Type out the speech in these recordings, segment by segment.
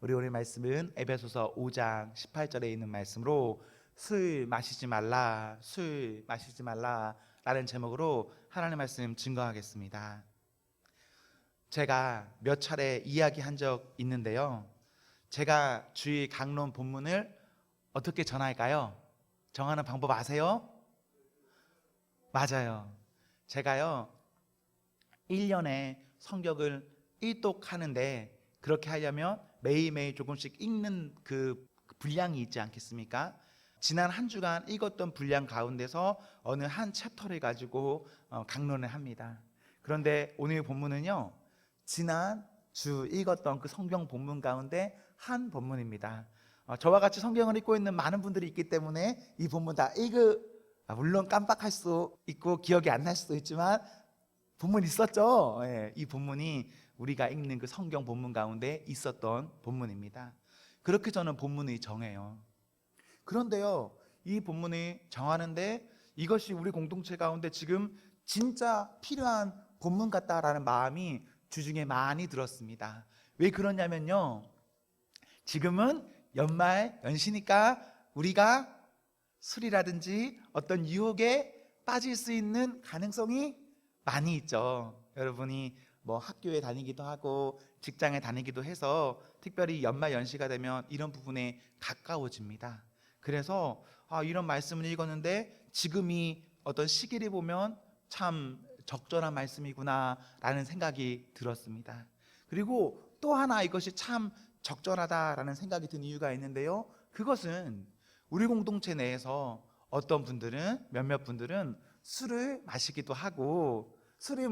우리 오늘 말씀은 에베소서 5장 18절에 있는 말씀으로 술 마시지 말라, 술 마시지 말라 라는 제목으로 하나님의 말씀 증거하겠습니다. 제가 몇 차례 이야기한 적 있는데요, 제가 주일 강론 본문을 어떻게 전할까요? 정하는 방법 아세요? 맞아요. 제가요 1년에 성경을 일독하는데, 그렇게 하려면 매일매일 조금씩 읽는 그 분량이 있지 않겠습니까? 지난 한 주간 읽었던 분량 가운데서 어느 한 챕터를 가지고 강론을 합니다. 그런데 오늘 본문은요, 지난 주 읽었던 그 성경 본문 가운데 한 본문입니다. 저와 같이 성경을 읽고 있는 많은 분들이 있기 때문에 이 본문 다 물론 깜빡할 수 있고 기억이 안 날 수도 있지만 본문 있었죠. 이 본문이 우리가 읽는 그 성경 본문 가운데 있었던 본문입니다. 그렇게 저는 본문을 정해요. 그런데요, 이 본문을 정하는데 이것이 우리 공동체 가운데 지금 진짜 필요한 본문 같다라는 마음이 주중에 많이 들었습니다. 왜 그러냐면요, 지금은 연시니까 우리가 술이라든지 어떤 유혹에 빠질 수 있는 가능성이 많이 있죠. 여러분이 학교에 다니기도 하고 직장에 다니기도 해서 특별히 연시가 되면 이런 부분에 가까워집니다. 그래서 이런 말씀을 읽었는데 지금이 어떤 시기를 보면 참 적절한 말씀이구나 라는 생각이 들었습니다. 그리고 또 하나 이것이 참 적절하다라는 생각이 든 이유가 있는데요, 그것은 우리 공동체 내에서 어떤 분들은, 몇몇 분들은 술을 마시기도 하고, 술을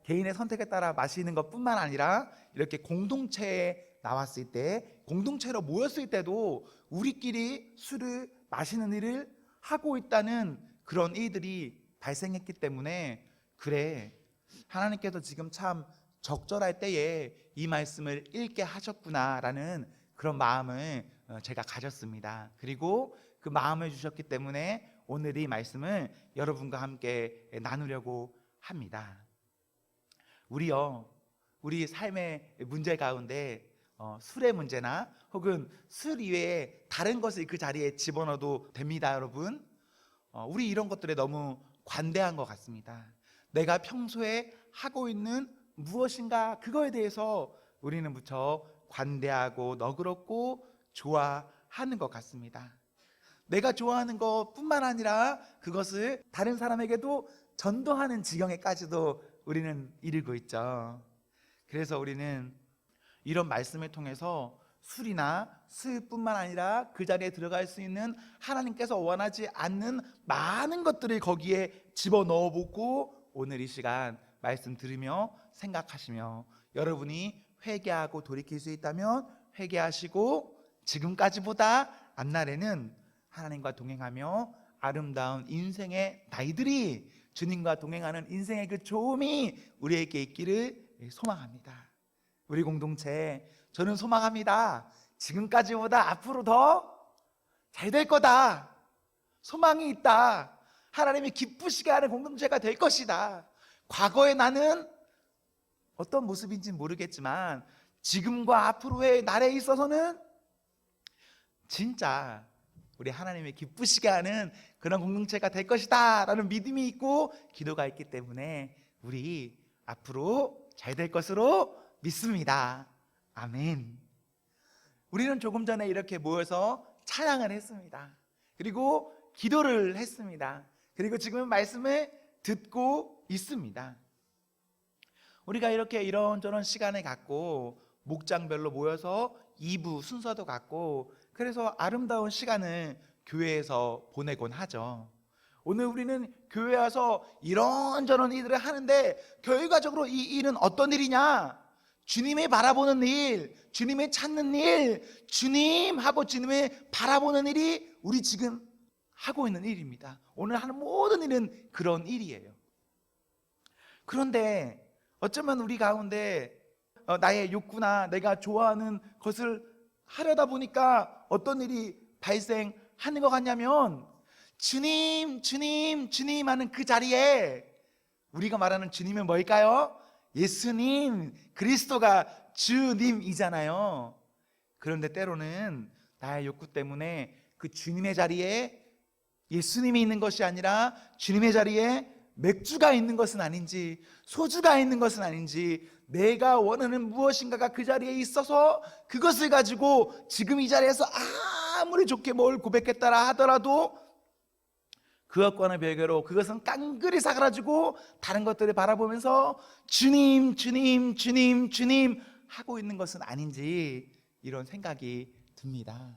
개인의 선택에 따라 마시는 것뿐만 아니라 이렇게 공동체에 나왔을 때, 공동체로 모였을 때도 우리끼리 술을 마시는 일을 하고 있다는 그런 일들이 발생했기 때문에, 그래, 하나님께서 지금 참 적절할 때에 이 말씀을 읽게 하셨구나라는 그런 마음을 제가 가졌습니다. 그리고 그 마음을 주셨기 때문에 오늘 이 말씀을 여러분과 함께 나누려고 합니다. 우리 삶의 문제 가운데 술의 문제나 혹은 술 이외에 다른 것을 그 자리에 집어넣어도 됩니다. 여러분, 우리 이런 것들에 너무 관대한 것 같습니다. 내가 평소에 하고 있는 무엇인가, 그거에 대해서 우리는 무척 관대하고 너그럽고 좋아하는 것 같습니다. 내가 좋아하는 것뿐만 아니라 그것을 다른 사람에게도 전도하는 지경에까지도 우리는 이르고 있죠. 그래서 우리는 이런 말씀을 통해서 술이나 술뿐만 아니라 그 자리에 들어갈 수 있는 하나님께서 원하지 않는 많은 것들을 거기에 집어넣어 보고, 오늘 이 시간 말씀 들으며 생각하시며 여러분이 회개하고 돌이킬 수 있다면 회개하시고, 지금까지보다 앞날에는 하나님과 동행하며 아름다운 인생의 나이들이, 주님과 동행하는 인생의 그 좋음이 우리에게 있기를 소망합니다. 우리 공동체, 저는 소망합니다. 지금까지보다 앞으로 더 잘 될 거다, 소망이 있다, 하나님이 기쁘시게 하는 공동체가 될 것이다. 과거의 나는 어떤 모습인지 모르겠지만 지금과 앞으로의 날에 있어서는 진짜 우리 하나님이 기쁘시게 하는 그런 공동체가 될 것이다 라는 믿음이 있고 기도가 있기 때문에 우리 앞으로 잘 될 것으로 믿습니다. 아멘. 우리는 조금 전에 이렇게 모여서 찬양을 했습니다. 그리고 기도를 했습니다. 그리고 지금 말씀을 듣고 있습니다. 우리가 이렇게 이런저런 시간을 갖고 목장별로 모여서 2부 순서도 갖고, 그래서 아름다운 시간을 교회에서 보내곤 하죠. 오늘 우리는 교회에 와서 이런저런 일들을 하는데 결과적으로 이 일은 어떤 일이냐? 주님을 바라보는 일, 주님을 찾는 일, 주님하고 주님을 바라보는 일이 우리 지금 하고 있는 일입니다. 오늘 하는 모든 일은 그런 일이에요. 그런데 어쩌면 우리 가운데 나의 욕구나 내가 좋아하는 것을 하려다 보니까 어떤 일이 발생하는 것 같냐면, 주님, 주님, 주님 하는 그 자리에 우리가 말하는 주님은 뭘까요? 예수님, 그리스도가 주님이잖아요. 그런데 때로는 나의 욕구 때문에 그 주님의 자리에 예수님이 있는 것이 아니라 주님의 자리에 맥주가 있는 것은 아닌지, 소주가 있는 것은 아닌지, 내가 원하는 무엇인가가 그 자리에 있어서 그것을 가지고 지금 이 자리에서 아무리 좋게 뭘 고백했다라 하더라도 그것과는 별개로 그것은 깡그리 사그라지고 다른 것들을 바라보면서 주님, 주님, 주님, 주님 하고 있는 것은 아닌지, 이런 생각이 듭니다.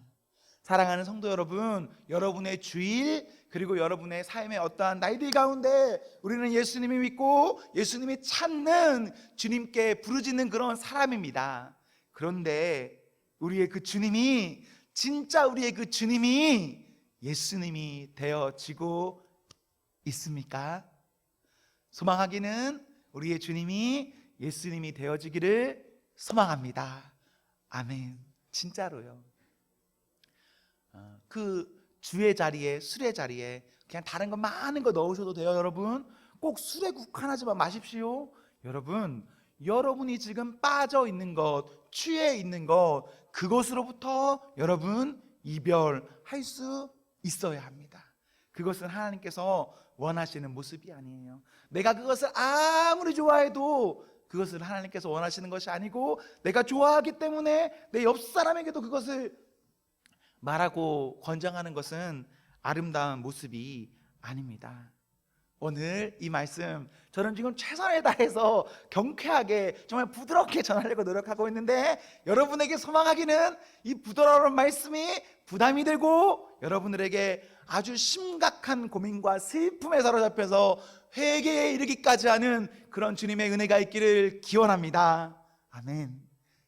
사랑하는 성도 여러분, 여러분의 주일 그리고 여러분의 삶의 어떠한 날들 가운데 우리는 예수님이 믿고 예수님이 찾는 주님께 부르짖는 그런 사람입니다. 그런데 우리의 그 주님이, 진짜 우리의 그 주님이 예수님이 되어지고 있습니까? 소망하기는 우리의 주님이 예수님이 되어지기를 소망합니다. 아멘. 진짜로요. 그 주의 자리에, 술의 자리에 그냥 다른 거 많은 거 넣으셔도 돼요. 여러분 꼭 술에 국한하지만 마십시오. 여러분, 여러분이 지금 빠져 있는 것, 취해 있는 것, 그것으로부터 여러분 이별할 수 있어야 합니다. 그것은 하나님께서 원하시는 모습이 아니에요. 내가 그것을 아무리 좋아해도 그것을 하나님께서 원하시는 것이 아니고, 내가 좋아하기 때문에 내 옆 사람에게도 그것을 말하고 권장하는 것은 아름다운 모습이 아닙니다. 오늘 이 말씀 저는 지금 최선을 다해서 경쾌하게 정말 부드럽게 전하려고 노력하고 있는데, 여러분에게 소망하기는 이 부드러운 말씀이 부담이 되고 여러분들에게 아주 심각한 고민과 슬픔에 사로잡혀서 회개에 이르기까지 하는 그런 주님의 은혜가 있기를 기원합니다. 아멘.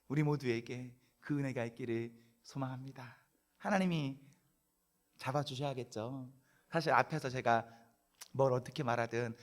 우리 모두에게 그 은혜가 있기를 소망합니다. 하나님이 잡아주셔야겠죠. 사실 앞에서 제가 뭘 어떻게 말하든,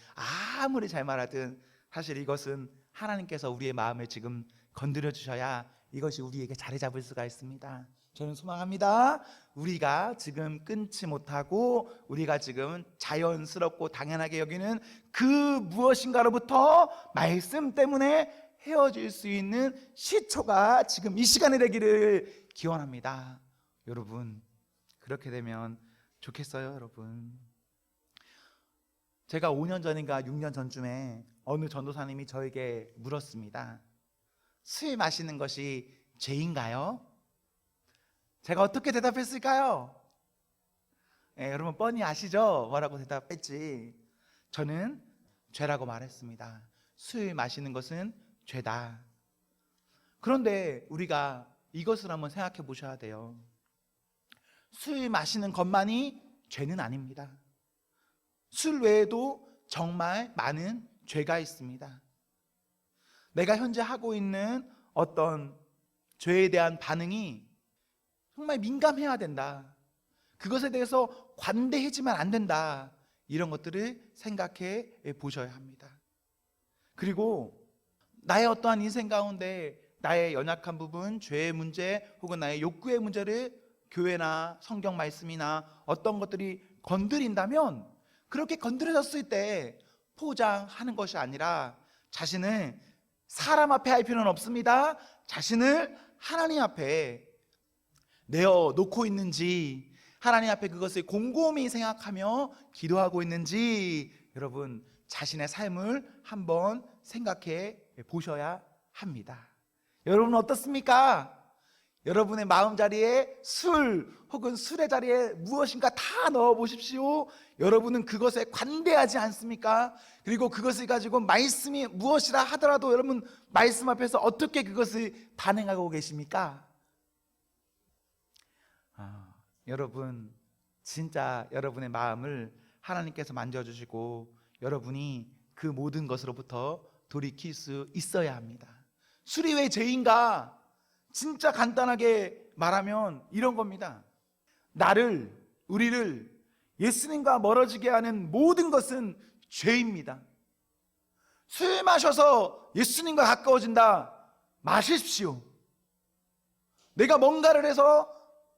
아무리 잘 말하든, 사실 이것은 하나님께서 우리의 마음을 지금 건드려 주셔야 이것이 우리에게 자리 잡을 수가 있습니다. 저는 소망합니다. 우리가 지금 끊지 못하고 우리가 지금 자연스럽고 당연하게 여기는 그 무엇인가로부터 말씀 때문에 헤어질 수 있는 시초가 지금 이 시간이 되기를 기원합니다. 여러분, 그렇게 되면 좋겠어요. 여러분, 제가 5년 전인가 6년 전쯤에 어느 전도사님이 저에게 물었습니다. 술 마시는 것이 죄인가요? 제가 어떻게 대답했을까요? 여러분 뻔히 아시죠? 뭐라고 대답했지? 저는 죄라고 말했습니다. 술 마시는 것은 죄다. 그런데 우리가 이것을 한번 생각해 보셔야 돼요. 술 마시는 것만이 죄는 아닙니다. 술 외에도 정말 많은 죄가 있습니다. 내가 현재 하고 있는 어떤 죄에 대한 반응이 정말 민감해야 된다. 그것에 대해서 관대해지면 안 된다. 이런 것들을 생각해 보셔야 합니다. 그리고 나의 어떠한 인생 가운데 나의 연약한 부분, 죄의 문제 혹은 나의 욕구의 문제를 교회나 성경 말씀이나 어떤 것들이 건드린다면, 그렇게 건드려졌을 때 포장하는 것이 아니라 자신을 사람 앞에 할 필요는 없습니다. 자신을 하나님 앞에 내어놓고 있는지, 하나님 앞에 그것을 곰곰이 생각하며 기도하고 있는지, 여러분 자신의 삶을 한번 생각해 보셔야 합니다. 여러분 어떻습니까? 여러분의 마음자리에 술 혹은 술의 자리에 무엇인가 다 넣어보십시오. 여러분은 그것에 관대하지 않습니까? 그리고 그것을 가지고 말씀이 무엇이라 하더라도 여러분 말씀 앞에서 어떻게 그것을 반응하고 계십니까? 여러분 진짜 여러분의 마음을 하나님께서 만져주시고 여러분이 그 모든 것으로부터 돌이킬 수 있어야 합니다. 술이 왜 죄인가? 진짜 간단하게 말하면 이런 겁니다. 나를, 우리를 예수님과 멀어지게 하는 모든 것은 죄입니다. 술 마셔서 예수님과 가까워진다, 마십시오. 내가 뭔가를 해서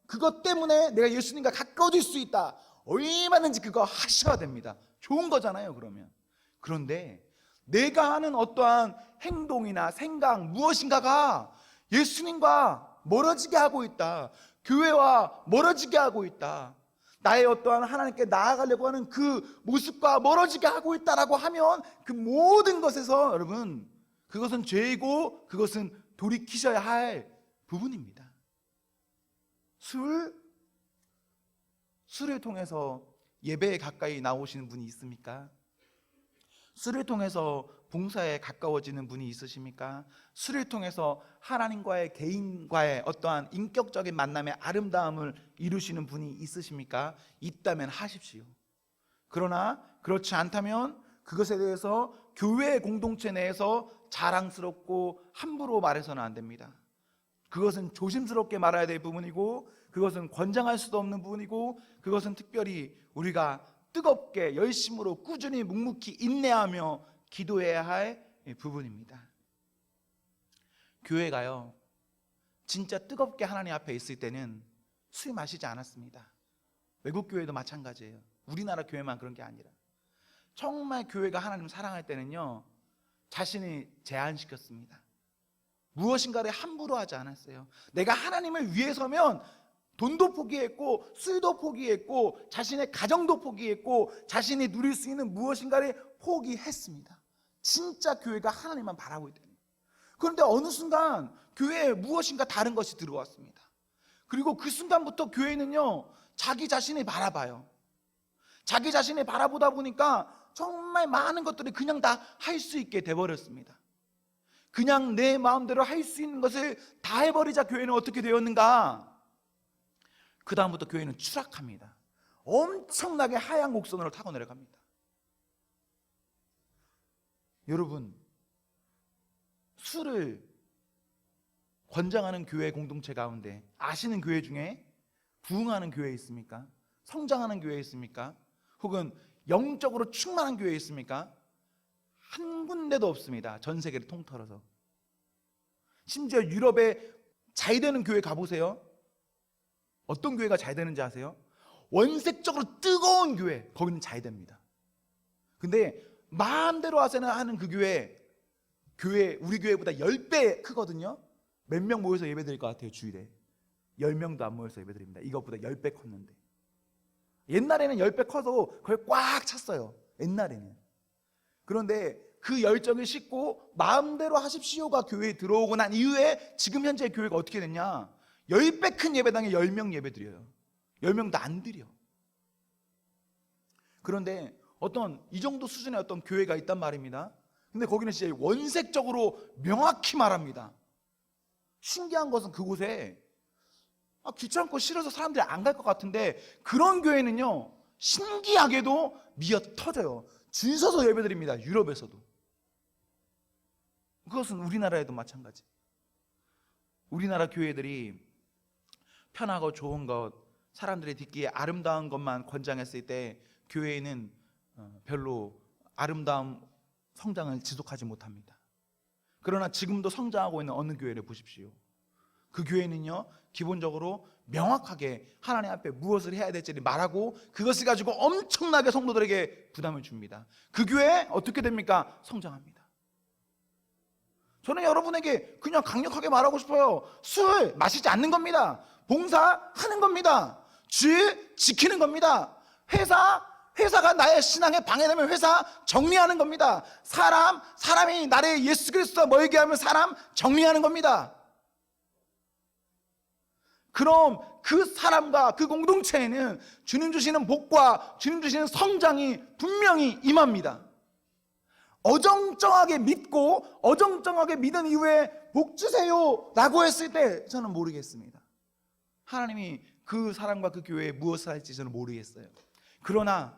그것 때문에 내가 예수님과 가까워질 수 있다, 얼마든지 그거 하셔야 됩니다. 좋은 거잖아요. 그러면. 그런데 내가 하는 어떠한 행동이나 생각 무엇인가가 예수님과 멀어지게 하고 있다. 교회와 멀어지게 하고 있다. 나의 어떠한 하나님께 나아가려고 하는 그 모습과 멀어지게 하고 있다라고 하면 그 모든 것에서 여러분, 그것은 죄이고 그것은 돌이키셔야 할 부분입니다. 술을 통해서 예배에 가까이 나오시는 분이 있습니까? 술을 통해서 봉사에 가까워지는 분이 있으십니까? 술을 통해서 하나님과의 개인과의 어떠한 인격적인 만남의 아름다움을 이루시는 분이 있으십니까? 있다면 하십시오. 그러나 그렇지 않다면 그것에 대해서 교회 공동체 내에서 자랑스럽고 함부로 말해서는 안 됩니다. 그것은 조심스럽게 말해야 될 부분이고, 그것은 권장할 수도 없는 부분이고, 그것은 특별히 우리가 뜨겁게 열심으로 꾸준히 묵묵히 인내하며 기도해야 할 부분입니다. 교회가요, 진짜 뜨겁게 하나님 앞에 있을 때는 술 마시지 않았습니다. 외국 교회도 마찬가지예요. 우리나라 교회만 그런 게 아니라 정말 교회가 하나님 사랑할 때는요, 자신이 제한시켰습니다. 무엇인가를 함부로 하지 않았어요. 내가 하나님을 위해서면 돈도 포기했고 술도 포기했고 자신의 가정도 포기했고 자신이 누릴 수 있는 무엇인가를 포기했습니다. 진짜 교회가 하나님만 바라고 있다는 거예요. 그런데 어느 순간 교회에 무엇인가 다른 것이 들어왔습니다. 그리고 그 순간부터 교회는요, 자기 자신을 바라봐요. 자기 자신을 바라보다 보니까 정말 많은 것들을 그냥 다 할 수 있게 돼버렸습니다. 그냥 내 마음대로 할 수 있는 것을 다 해버리자 교회는 어떻게 되었는가? 그 다음부터 교회는 추락합니다. 엄청나게 하향 곡선으로 타고 내려갑니다. 여러분, 술을 권장하는 교회 공동체 가운데 아시는 교회 중에 부흥하는 교회 있습니까? 성장하는 교회 있습니까? 혹은 영적으로 충만한 교회 있습니까? 한 군데도 없습니다. 전 세계를 통틀어서. 심지어 유럽에 잘 되는 교회 가보세요. 어떤 교회가 잘 되는지 아세요? 원색적으로 뜨거운 교회, 거기는 잘 됩니다. 근데 마음대로 하는 그 교회 우리 교회보다 10배 크거든요. 몇 명 모여서 예배 드릴 것 같아요? 주일에 10명도 안 모여서 예배 드립니다. 이것보다 10배 컸는데. 옛날에는 10배 커서 거의 꽉 찼어요. 옛날에는. 그런데 그 열정을 싣고 마음대로 하십시오가 교회에 들어오고 난 이후에 지금 현재 교회가 어떻게 됐냐? 10배 큰 예배당에 10명 예배 드려요. 10명도 안 드려. 그런데 어떤 이 정도 수준의 어떤 교회가 있단 말입니다. 근데 거기는 진짜 원색적으로 명확히 말합니다. 신기한 것은 그곳에 귀찮고 싫어서 사람들이 안 갈 것 같은데 그런 교회는요, 신기하게도 미어 터져요. 줄 서서 예배드립니다. 유럽에서도. 그것은 우리나라에도 마찬가지. 우리나라 교회들이 편하고 좋은 것, 사람들이 듣기에 아름다운 것만 권장했을 때 교회는 별로 아름다운 성장을 지속하지 못합니다. 그러나 지금도 성장하고 있는 어느 교회를 보십시오. 그 교회는요, 기본적으로 명확하게 하나님 앞에 무엇을 해야 될지를 말하고 그것을 가지고 엄청나게 성도들에게 부담을 줍니다. 그 교회 어떻게 됩니까? 성장합니다. 저는 여러분에게 그냥 강력하게 말하고 싶어요. 술 마시지 않는 겁니다. 봉사하는 겁니다. 주 지키는 겁니다. 회사가 나의 신앙에 방해되면 회사 정리하는 겁니다. 사람이 나를 예수 그리스도와 멀게 하면 사람 정리하는 겁니다. 그럼 그 사람과 그 공동체에는 주님 주시는 복과 주님 주시는 성장이 분명히 임합니다. 어정쩡하게 믿고 어정쩡하게 믿은 이후에 복 주세요 라고 했을 때 저는 모르겠습니다. 하나님이 그 사람과 그 교회에 무엇을 할지 저는 모르겠어요. 그러나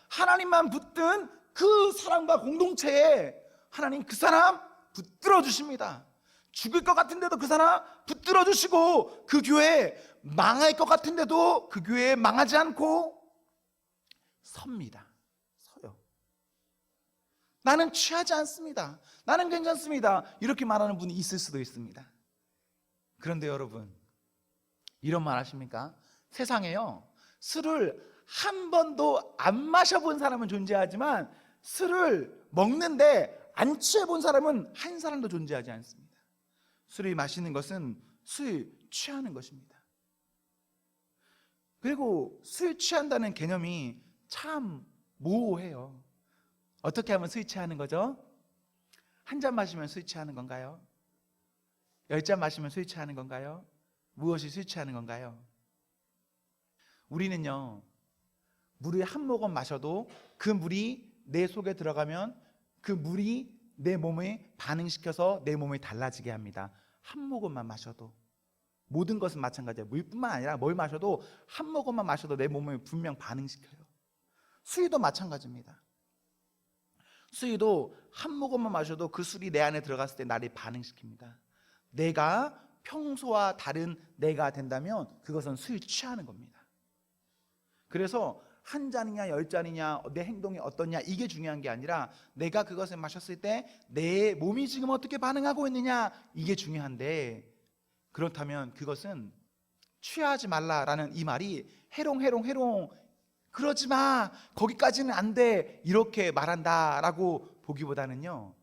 하나님만 붙든 그 사람과 공동체에 하나님 그 사람 붙들어 주십니다. 죽을 것 같은데도 그 사람 붙들어 주시고 그 교회 망할 것 같은데도 그 교회 망하지 않고 섭니다. 서요. 나는 취하지 않습니다. 나는 괜찮습니다. 이렇게 말하는 분이 있을 수도 있습니다. 그런데 여러분, 이런 말 아십니까? 세상에요, 술을 한 번도 안 마셔본 사람은 존재하지만 술을 먹는데 안 취해본 사람은 한 사람도 존재하지 않습니다. 술을 마시는 것은 술 취하는 것입니다. 그리고 술 취한다는 개념이 참 모호해요. 어떻게 하면 술 취하는 거죠? 한 잔 마시면 술 취하는 건가요? 10잔 마시면 술 취하는 건가요? 무엇이 술 취하는 건가요? 우리는요, 물을 한 모금 마셔도 그 물이 내 속에 들어가면 그 물이 내 몸에 반응시켜서 내 몸이 달라지게 합니다. 한 모금만 마셔도. 모든 것은 마찬가지예요. 물뿐만 아니라 뭘 마셔도 한 모금만 마셔도 내 몸을 분명 반응시켜요. 수유도 마찬가지입니다. 수유도 한 모금만 마셔도 그 술이 내 안에 들어갔을 때 나를 반응시킵니다. 내가 평소와 다른 내가 된다면 그것은 술 취하는 겁니다. 그래서 한 잔이냐 10잔이냐 내 행동이 어떠냐 이게 중요한 게 아니라 내가 그것을 마셨을 때 내 몸이 지금 어떻게 반응하고 있느냐 이게 중요한데, 그렇다면 그것은 취하지 말라라는 이 말이 해롱 그러지 마, 거기까지는 안 돼 이렇게 말한다라고 보기보다는요,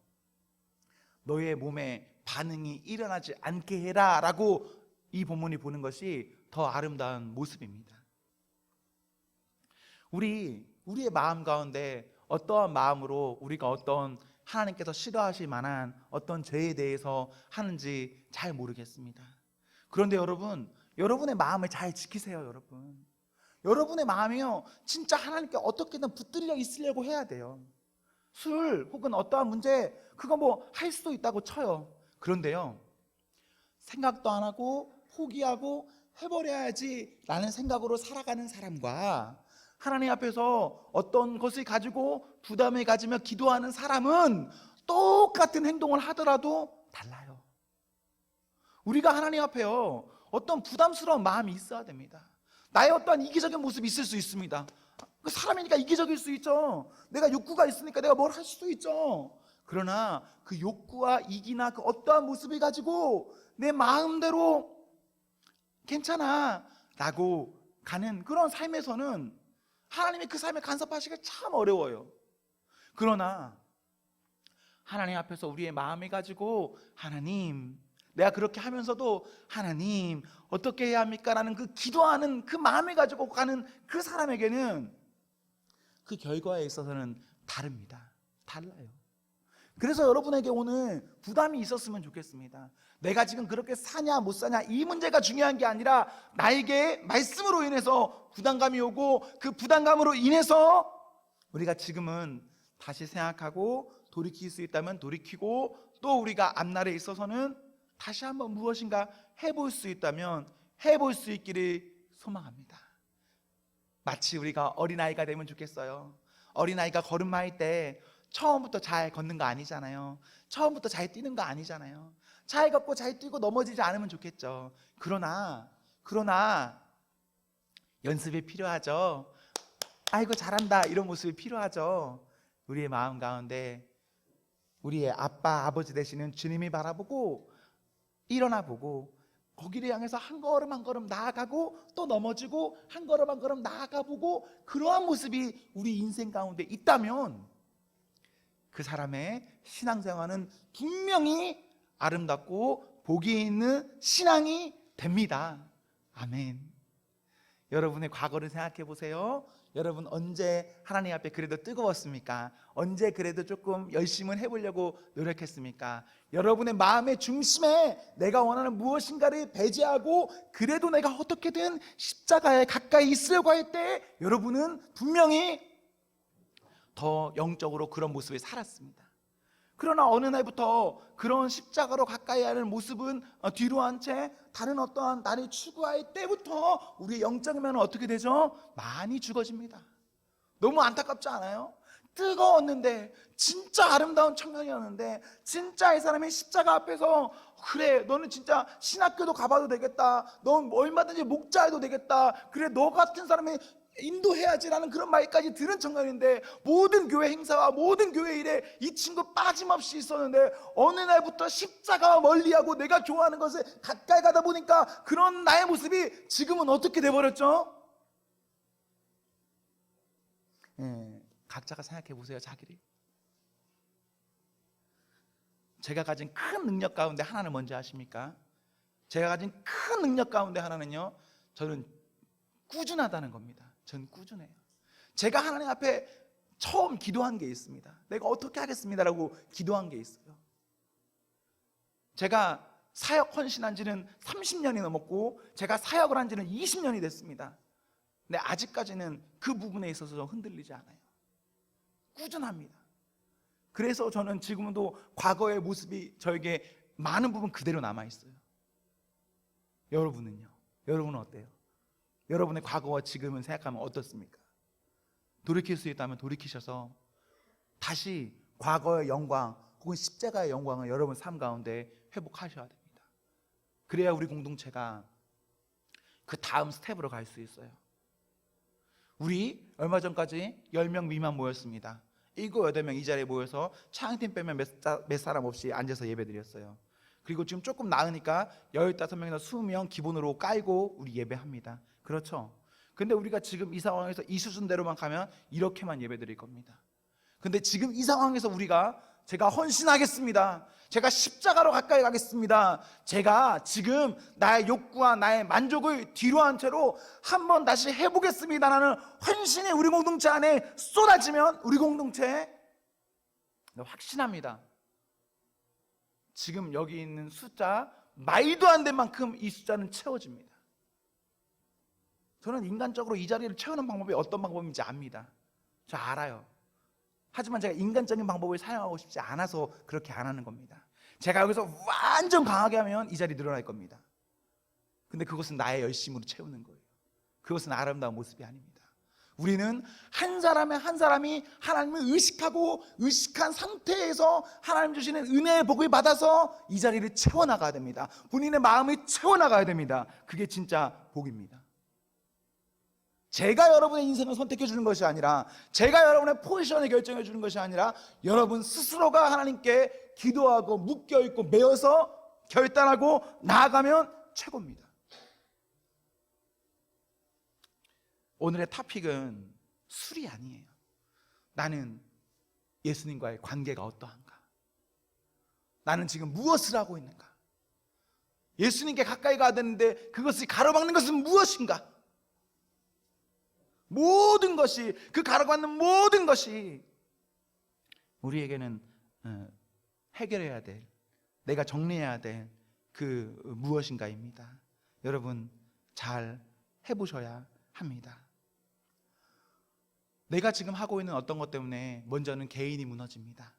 너의 몸에 반응이 일어나지 않게 해라 라고 이 본문이 보는 것이 더 아름다운 모습입니다. 우리의 마음 가운데 어떠한 마음으로 우리가 어떤 하나님께서 싫어하실 만한 어떤 죄에 대해서 하는지 잘 모르겠습니다. 그런데 여러분의 마음을 잘 지키세요. 여러분의 마음이요, 진짜 하나님께 어떻게든 붙들려 있으려고 해야 돼요. 술 혹은 어떠한 문제, 그거 뭐 할 수도 있다고 쳐요. 그런데요, 생각도 안 하고 포기하고 해버려야지 라는 생각으로 살아가는 사람과 하나님 앞에서 어떤 것을 가지고 부담을 가지며 기도하는 사람은 똑같은 행동을 하더라도 달라요. 우리가 하나님 앞에요, 어떤 부담스러운 마음이 있어야 됩니다. 나의 어떠한 이기적인 모습이 있을 수 있습니다. 사람이니까 이기적일 수 있죠. 내가 욕구가 있으니까 내가 뭘 할 수도 있죠. 그러나 그 욕구와 이기나 그 어떠한 모습을 가지고 내 마음대로 괜찮아 라고 가는 그런 삶에서는 하나님이 그 삶에 간섭하시기가 참 어려워요. 그러나 하나님 앞에서 우리의 마음을 가지고 하나님, 내가 그렇게 하면서도 하나님 어떻게 해야 합니까? 라는 그 기도하는 그 마음을 가지고 가는 그 사람에게는 그 결과에 있어서는 다릅니다. 달라요. 그래서 여러분에게 오늘 부담이 있었으면 좋겠습니다. 내가 지금 그렇게 사냐 못 사냐 이 문제가 중요한 게 아니라 나에게 말씀으로 인해서 부담감이 오고 그 부담감으로 인해서 우리가 지금은 다시 생각하고 돌이킬 수 있다면 돌이키고, 또 우리가 앞날에 있어서는 다시 한번 무엇인가 해볼 수 있다면 해볼 수 있기를 소망합니다. 마치 우리가 어린아이가 되면 좋겠어요. 어린아이가 걸음마일 때 처음부터 잘 걷는 거 아니잖아요. 처음부터 잘 뛰는 거 아니잖아요. 잘 걷고 잘 뛰고 넘어지지 않으면 좋겠죠. 그러나 연습이 필요하죠. 아이고 잘한다 이런 모습이 필요하죠. 우리의 마음 가운데 우리의 아빠 아버지 되시는 주님이 바라보고 일어나 보고 거기를 향해서 한 걸음 한 걸음 나아가고 또 넘어지고 한 걸음 한 걸음 나아가 보고, 그러한 모습이 우리 인생 가운데 있다면 그 사람의 신앙생활은 분명히 아름답고 복이 있는 신앙이 됩니다. 아멘. 여러분의 과거를 생각해 보세요. 여러분 언제 하나님 앞에 그래도 뜨거웠습니까? 언제 그래도 조금 열심히 해보려고 노력했습니까? 여러분의 마음의 중심에 내가 원하는 무엇인가를 배제하고 그래도 내가 어떻게든 십자가에 가까이 있으려고 할 때 여러분은 분명히 더 영적으로 그런 모습을 살았습니다. 그러나 어느 날부터 그런 십자가로 가까이 하는 모습은 뒤로 한 채 다른 어떠한 나를 추구할 때부터 우리의 영적인 면은 어떻게 되죠? 많이 죽어집니다. 너무 안타깝지 않아요? 뜨거웠는데, 진짜 아름다운 청년이었는데, 진짜 이 사람이 십자가 앞에서 그래 너는 진짜 신학교도 가봐도 되겠다, 넌 얼마든지 목자해도 되겠다, 그래 너 같은 사람이 인도해야지라는 그런 말까지 들은 청년인데, 모든 교회 행사와 모든 교회 일에 이 친구 빠짐없이 있었는데 어느 날부터 십자가와 멀리하고 내가 좋아하는 것을 가까이 가다 보니까 그런 나의 모습이 지금은 어떻게 돼버렸죠? 각자가 생각해 보세요. 자기를. 제가 가진 큰 능력 가운데 하나는 뭔지 아십니까? 제가 가진 큰 능력 가운데 하나는요, 저는 꾸준하다는 겁니다. 저는 꾸준해요. 제가 하나님 앞에 처음 기도한 게 있습니다. 내가 어떻게 하겠습니다라고 기도한 게 있어요. 제가 사역 헌신한 지는 30년이 넘었고 제가 사역을 한 지는 20년이 됐습니다. 근데 아직까지는 그 부분에 있어서 좀 흔들리지 않아요. 꾸준합니다. 그래서 저는 지금도 과거의 모습이 저에게 많은 부분 그대로 남아있어요. 여러분은요? 여러분은 어때요? 여러분의 과거와 지금은 생각하면 어떻습니까? 돌이킬 수 있다면 돌이키셔서 다시 과거의 영광 혹은 십자가의 영광을 여러분 삶 가운데 회복하셔야 됩니다. 그래야 우리 공동체가 그 다음 스텝으로 갈 수 있어요. 우리 얼마 전까지 10명 미만 모였습니다. 7, 8명 이 자리에 모여서 찬양팀 빼면 몇 사람 없이 앉아서 예배드렸어요. 그리고 지금 조금 나으니까 15명이나 20명 기본으로 깔고 우리 예배합니다. 그렇죠? 근데 우리가 지금 이 상황에서 이 수준대로만 가면 이렇게만 예배드릴 겁니다. 근데 지금 이 상황에서 제가 헌신하겠습니다, 제가 십자가로 가까이 가겠습니다, 제가 지금 나의 욕구와 나의 만족을 뒤로 한 채로 한번 다시 해보겠습니다라는 헌신이 우리 공동체 안에 쏟아지면 우리 공동체 확신합니다. 지금 여기 있는 숫자 말도 안 될 만큼 이 숫자는 채워집니다. 저는 인간적으로 이 자리를 채우는 방법이 어떤 방법인지 압니다. 저 알아요. 하지만 제가 인간적인 방법을 사용하고 싶지 않아서 그렇게 안 하는 겁니다. 제가 여기서 완전 강하게 하면 이 자리 늘어날 겁니다. 근데 그것은 나의 열심으로 채우는 거예요. 그것은 아름다운 모습이 아닙니다. 우리는 한 사람의 한 사람이 하나님을 의식하고 의식한 상태에서 하나님 주시는 은혜의 복을 받아서 이 자리를 채워나가야 됩니다. 본인의 마음을 채워나가야 됩니다. 그게 진짜 복입니다. 제가 여러분의 인생을 선택해 주는 것이 아니라, 제가 여러분의 포지션을 결정해 주는 것이 아니라, 여러분 스스로가 하나님께 기도하고 묶여있고 매어서 결단하고 나아가면 최고입니다. 오늘의 토픽은 술이 아니에요. 나는 예수님과의 관계가 어떠한가? 나는 지금 무엇을 하고 있는가? 예수님께 가까이 가야 되는데 그것을 가로막는 것은 무엇인가? 모든 것이, 그 가로막는 모든 것이 우리에게는 해결해야 될, 내가 정리해야 될 그 무엇인가입니다. 여러분 잘 해보셔야 합니다. 내가 지금 하고 있는 어떤 것 때문에 먼저는 개인이 무너집니다.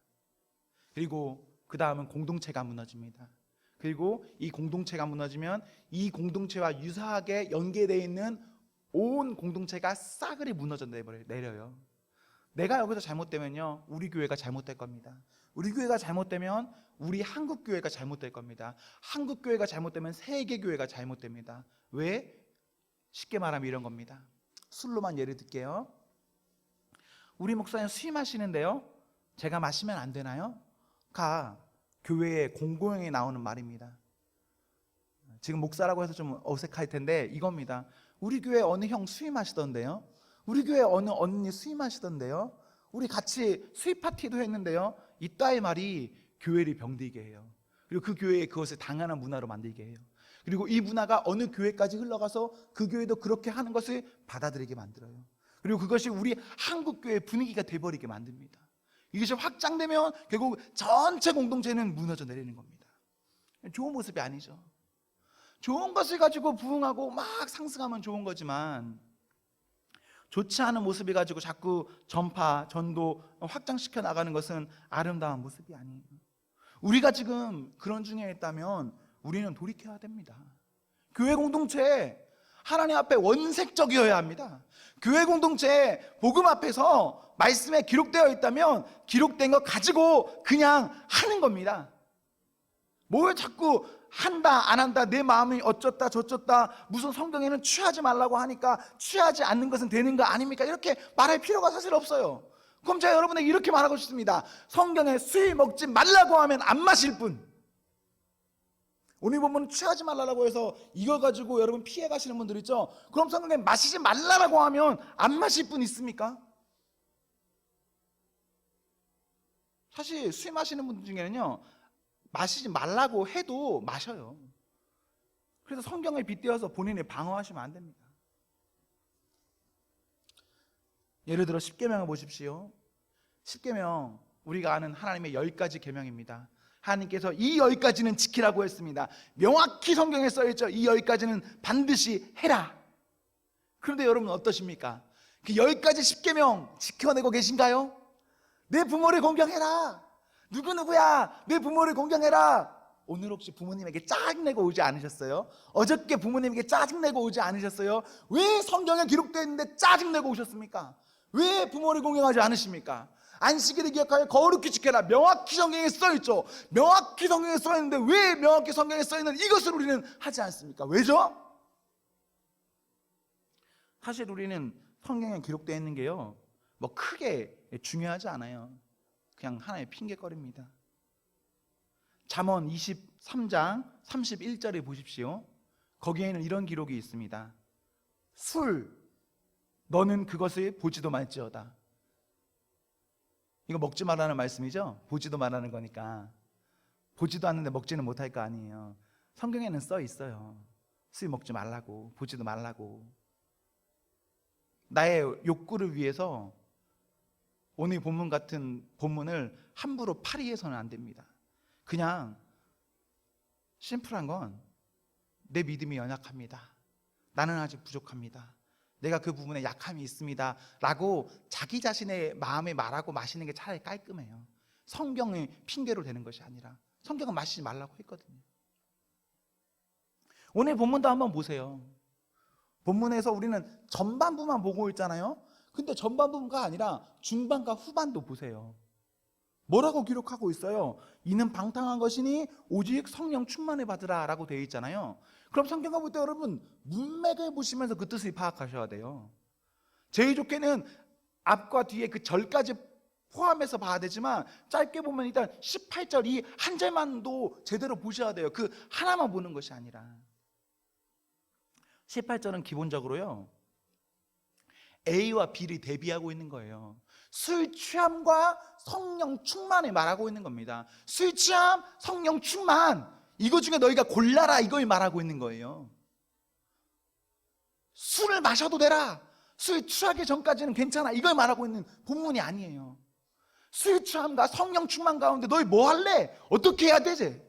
그리고 그 다음은 공동체가 무너집니다. 그리고 이 공동체가 무너지면 이 공동체와 유사하게 연계되어 있는 온 공동체가 싸그리 무너져 내려요. 내가 여기서 잘못되면요, 우리 교회가 잘못될 겁니다. 우리 교회가 잘못되면 우리 한국 교회가 잘못될 겁니다. 한국 교회가 잘못되면 세계 교회가 잘못됩니다. 왜? 쉽게 말하면 이런 겁니다. 술로만 예를 들게요. 우리 목사님 술 마시는데요, 제가 마시면 안 되나요? 가 교회의 공공연히 나오는 말입니다. 지금 목사라고 해서 좀 어색할 텐데 이겁니다. 우리 교회 어느 형 술 마시던데요, 우리 교회 어느 언니 술 마시던데요, 우리 같이 술 파티도 했는데요, 이따의 말이 교회를 병들게 해요. 그리고 그 교회에 그것을 당연한 문화로 만들게 해요. 그리고 이 문화가 어느 교회까지 흘러가서 그 교회도 그렇게 하는 것을 받아들이게 만들어요. 그리고 그것이 우리 한국 교회의 분위기가 돼버리게 만듭니다. 이것이 확장되면 결국 전체 공동체는 무너져 내리는 겁니다. 좋은 모습이 아니죠. 좋은 것을 가지고 부흥하고 막 상승하면 좋은 거지만, 좋지 않은 모습을 가지고 자꾸 전파, 전도, 확장시켜 나가는 것은 아름다운 모습이 아니에요. 우리가 지금 그런 중에 있다면 우리는 돌이켜야 됩니다. 교회 공동체 하나님 앞에 원색적이어야 합니다. 교회 공동체 복음 앞에서 말씀에 기록되어 있다면 기록된 거 가지고 그냥 하는 겁니다. 뭘 자꾸 한다 안 한다, 내 마음이 어쩌다 저쩌다, 무슨 성경에는 취하지 말라고 하니까 취하지 않는 것은 되는 거 아닙니까? 이렇게 말할 필요가 사실 없어요. 그럼 제가 여러분에게 이렇게 말하고 싶습니다. 성경에 술 먹지 말라고 하면 안 마실 뿐, 오늘 보면 취하지 말라고 해서 이거 가지고 여러분 피해 가시는 분들 있죠? 그럼 성경에 마시지 말라고 하면 안 마실 분 있습니까? 사실 술 마시는 분들 중에는요, 마시지 말라고 해도 마셔요. 그래서 성경에 빗대어서 본인이 방어하시면 안 됩니다. 예를 들어 십계명을 보십시오. 십계명, 우리가 아는 하나님의 10가지 계명입니다. 하나님께서 이 10가지는 지키라고 했습니다. 명확히 성경에 써있죠. 이 10가지는 반드시 해라. 그런데 여러분 어떠십니까? 그 10가지 십계명 지켜내고 계신가요? 내 부모를 공경해라. 누구누구야, 내 부모를 공경해라. 오늘 혹시 부모님에게 짜증내고 오지 않으셨어요? 어저께 부모님에게 짜증내고 오지 않으셨어요? 왜 성경에 기록되어 있는데 짜증내고 오셨습니까? 왜 부모를 공경하지 않으십니까? 안식일을 기억하여 거룩히 지켜라. 명확히 성경에 써있죠. 명확히 성경에 써있는데 왜 명확히 성경에 써있는 이것을 우리는 하지 않습니까? 왜죠? 사실 우리는 성경에 기록되어 있는 게요, 뭐 크게 중요하지 않아요. 그냥 하나의 핑계거리입니다. 잠언 23장 31절에 보십시오. 거기에는 이런 기록이 있습니다. 술, 너는 그것을 보지도 말지어다. 이거 먹지 말라는 말씀이죠? 보지도 말라는 거니까. 보지도 않는데 먹지는 못할 거 아니에요. 성경에는 써 있어요. 술 먹지 말라고, 보지도 말라고. 나의 욕구를 위해서 오늘 본문 같은 본문을 함부로 파리해서는 안 됩니다. 그냥 심플한 건 내 믿음이 연약합니다. 나는 아직 부족합니다. 내가 그 부분에 약함이 있습니다 라고 자기 자신의 마음에 말하고 마시는 게 차라리 깔끔해요. 성경의 핑계로 되는 것이 아니라. 성경은 마시지 말라고 했거든요. 오늘 본문도 한번 보세요. 본문에서 우리는 전반부만 보고 있잖아요. 근데 전반부가 아니라 중반과 후반도 보세요. 뭐라고 기록하고 있어요? 이는 방탕한 것이니 오직 성령 충만을 받으라 라고 되어 있잖아요. 그럼 성경을 볼 때 여러분 문맥을 보시면서 그 뜻을 파악하셔야 돼요. 제일 좋게는 앞과 뒤에 그 절까지 포함해서 봐야 되지만 짧게 보면 일단 18절 이 한 절만도 제대로 보셔야 돼요. 그 하나만 보는 것이 아니라. 18절은 기본적으로요, A와 B를 대비하고 있는 거예요. 술 취함과 성령 충만을 말하고 있는 겁니다. 술 취함, 성령 충만, 이거 중에 너희가 골라라, 이걸 말하고 있는 거예요. 술을 마셔도 되라, 술 취하기 전까지는 괜찮아, 이걸 말하고 있는 본문이 아니에요. 술 취함과 성령 충만 가운데 너희 뭐 할래? 어떻게 해야 되지?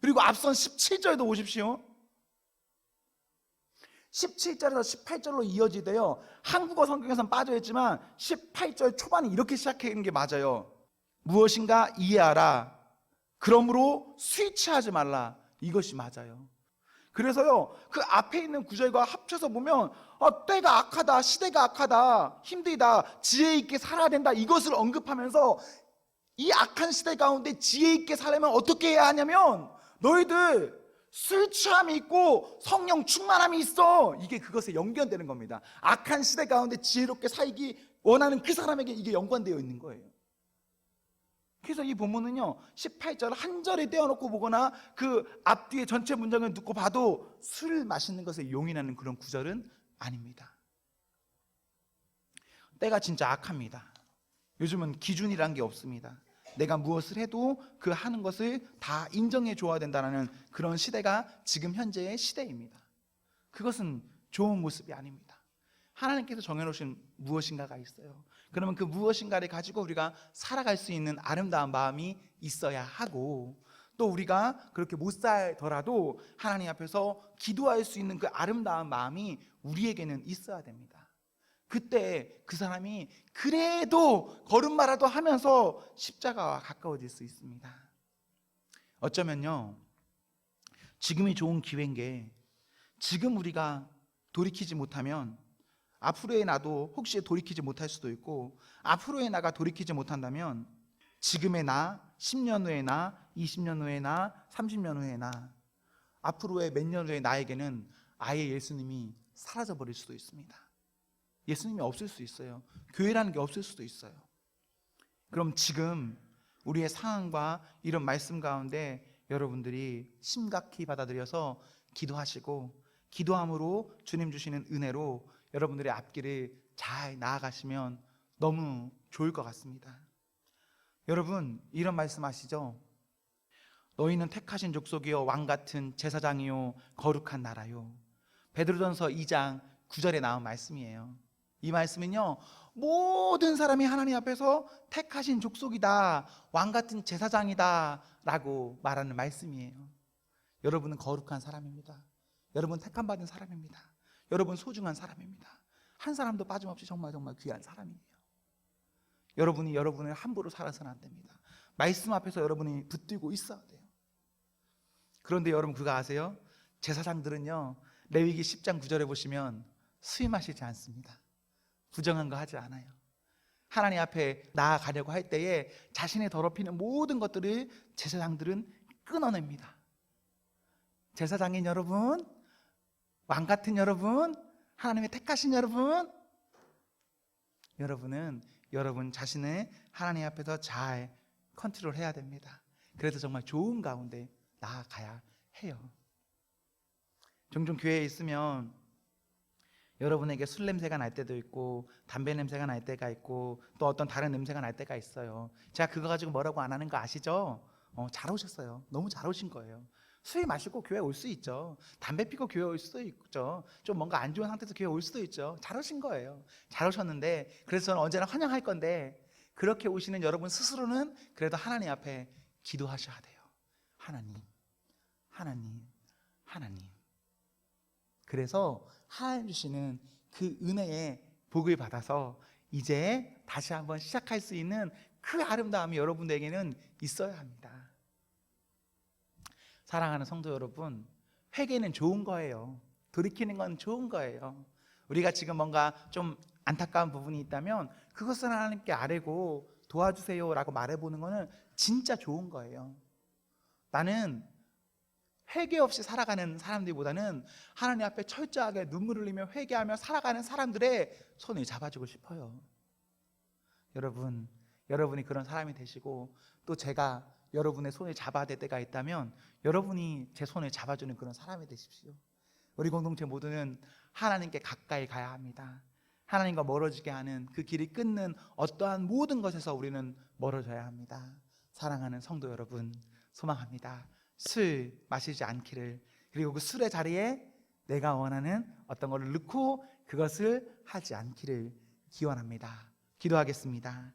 그리고 앞선 17절도 보십시오. 17절에서 18절로 이어지대요. 한국어 성경에서는 빠져있지만 18절 초반에 이렇게 시작하는 게 맞아요. 무엇인가 이해하라. 그러므로 술 취하지 말라. 이것이 맞아요. 그래서요, 그 앞에 있는 구절과 합쳐서 보면 때가 악하다, 시대가 악하다, 힘들다, 지혜 있게 살아야 된다, 이것을 언급하면서 이 악한 시대 가운데 지혜 있게 살려면 어떻게 해야 하냐면 너희들 술 취함이 있고 성령 충만함이 있어. 이게 그것에 연결되는 겁니다. 악한 시대 가운데 지혜롭게 살기 원하는 그 사람에게 이게 연관되어 있는 거예요. 그래서 이 본문은요, 18절 한 절에 떼어놓고 보거나 그 앞뒤에 전체 문장을 듣고 봐도 술 마시는 것을 용인하는 그런 구절은 아닙니다. 때가 진짜 악합니다. 요즘은 기준이란 게 없습니다. 내가 무엇을 해도 그 하는 것을 다 인정해 줘야 된다는 그런 시대가 지금 현재의 시대입니다. 그것은 좋은 모습이 아닙니다. 하나님께서 정해놓으신 무엇인가가 있어요. 그러면 그 무엇인가를 가지고 우리가 살아갈 수 있는 아름다운 마음이 있어야 하고, 또 우리가 그렇게 못 살더라도 하나님 앞에서 기도할 수 있는 그 아름다운 마음이 우리에게는 있어야 됩니다. 그때 그 사람이 그래도 걸음마라도 하면서 십자가와 가까워질 수 있습니다. 어쩌면요, 지금이 좋은 기회인 게, 지금 우리가 돌이키지 못하면 앞으로의 나도 혹시 돌이키지 못할 수도 있고, 앞으로의 나가 돌이키지 못한다면 지금의 나, 10년 후의 나, 20년 후의 나, 30년 후의 나, 앞으로의 몇 년 후의 나에게는 아예 예수님이 사라져 버릴 수도 있습니다. 예수님이 없을 수 있어요. 교회라는 게 없을 수도 있어요. 그럼 지금 우리의 상황과 이런 말씀 가운데 여러분들이 심각히 받아들여서 기도하시고, 기도함으로 주님 주시는 은혜로 여러분들의 앞길을 잘 나아가시면 너무 좋을 것 같습니다. 여러분, 이런 말씀 아시죠? 너희는 택하신 족속이요 왕 같은 제사장이요 거룩한 나라요. 베드로전서 2장 9절에 나온 말씀이에요. 이 말씀은요, 모든 사람이 하나님 앞에서 택하신 족속이다, 왕 같은 제사장이다 라고 말하는 말씀이에요. 여러분은 거룩한 사람입니다. 여러분 택함 받은 사람입니다. 여러분 소중한 사람입니다. 한 사람도 빠짐없이 정말 귀한 사람이에요. 여러분이 여러분을 함부로 살아서는 안 됩니다. 말씀 앞에서 여러분이 붙들고 있어야 돼요. 그런데 여러분 그거 아세요? 제사장들은요, 레위기 10장 9절에 보시면 수임하시지 않습니다. 부정한 거 하지 않아요. 하나님 앞에 나아가려고 할 때에 자신의 더럽히는 모든 것들을 제사장들은 끊어냅니다. 제사장인 여러분, 왕 같은 여러분, 하나님의 택하신 여러분, 여러분은 여러분 자신을 하나님 앞에서 잘 컨트롤해야 됩니다. 그래서 정말 좋은 가운데 나아가야 해요. 종종 교회에 있으면 여러분에게 술 냄새가 날 때도 있고 담배 냄새가 날 때가 있고 또 어떤 다른 냄새가 날 때가 있어요. 제가 그거 가지고 뭐라고 안 하는 거 아시죠? 잘 오셨어요. 너무 잘 오신 거예요. 술 마시고 교회 올 수 있죠. 담배 피고 교회 올 수도 있죠. 좀 뭔가 안 좋은 상태에서 교회 올 수도 있죠. 잘 오신 거예요. 잘 오셨는데, 그래서 저는 언제나 환영할 건데, 그렇게 오시는 여러분 스스로는 그래도 하나님 앞에 기도하셔야 돼요. 하나님, 하나님, 하나님. 그래서 하나님 주시는 그 은혜의 복을 받아서 이제 다시 한번 시작할 수 있는 그 아름다움이 여러분들에게는 있어야 합니다. 사랑하는 성도 여러분, 회개는 좋은 거예요. 돌이키는 건 좋은 거예요. 우리가 지금 뭔가 좀 안타까운 부분이 있다면 그것을 하나님께 아뢰고 도와주세요 라고 말해보는 거는 진짜 좋은 거예요. 나는 회개 없이 살아가는 사람들보다는 하나님 앞에 철저하게 눈물을 흘리며 회개하며 살아가는 사람들의 손을 잡아주고 싶어요. 여러분이 그런 사람이 되시고, 또 제가 여러분의 손을 잡아야 될 때가 있다면 여러분이 제 손을 잡아주는 그런 사람이 되십시오. 우리 공동체 모두는 하나님께 가까이 가야 합니다. 하나님과 멀어지게 하는 그 길이 끊는 어떠한 모든 것에서 우리는 멀어져야 합니다. 사랑하는 성도 여러분, 소망합니다. 술 마시지 않기를, 그리고 그 술의 자리에 내가 원하는 어떤 것을 넣고 그것을 하지 않기를 기원합니다. 기도하겠습니다.